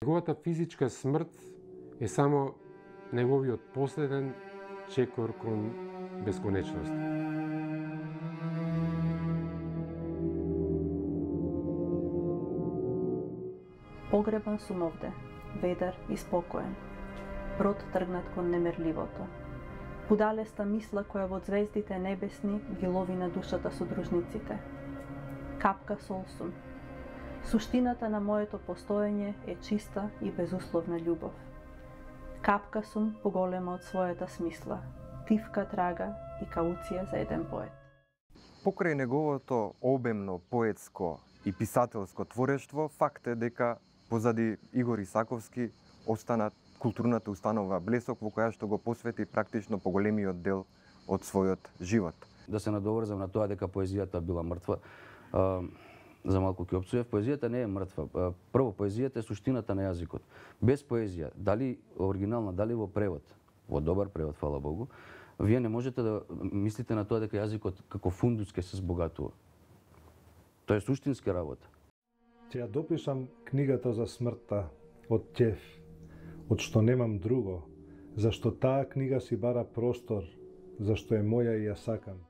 Неговата физичка смрт е само неговиот последен чекор кон бесконечност. Погребан сум овде, ведар и спокоен. Брод тргнат кон немерливото. Будалеста мисла која во звездите небесни ги лови на душата содружниците. Капка сол сум. Суштината на моето постоење е чиста и безусловна љубов. Капка сум поголема од својата смисла. Тивка трага и кауција за еден поет. Покрај неговото обемно поетско и писателско творештво, факт е дека позади Игор Исаковски остана културната установа Блесок, во која што го посвети практично поголемиот дел од својот живот. Да се надоврзам на тоа дека поезијата била мртва, за малку ќе опсуев, поезијата не е мртва. Прво, поезијата е суштината на јазикот. Без поезија, дали оригинална, дали во превод, во добар превод, фала Богу, вие не можете да мислите на тоа дека јазикот како фундус ќе се збогатува. Тоа е суштинска работа. Ќе ја допишам книгата за смртта од ќеф, од што немам друго, зашто таа книга си бара простор, зашто е моја и ја сакам.